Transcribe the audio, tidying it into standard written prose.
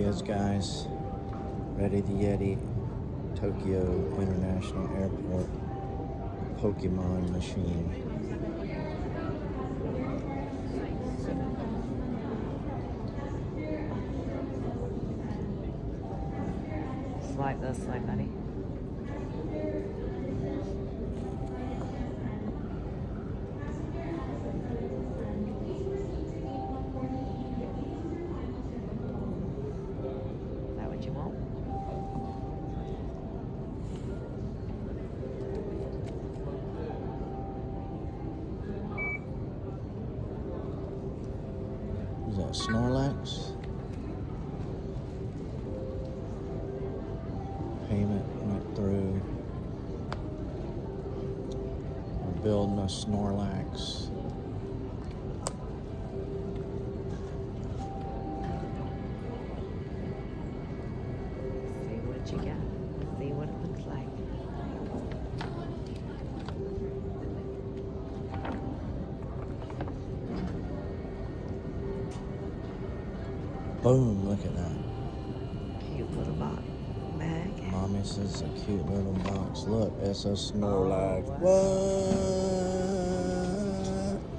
is, guys. Rhetti the Yeti, Tokyo International Airport, Pokemon machine. Swipe this way, buddy. Is that what you want? Is that Snorlax? Payment went through. We're building a Snorlax. See what you got. See what it looks like. Boom, look at that. Cute little box bag. Mommy says a cute little box. Look, it's a Snorlax. Oh, wow. What?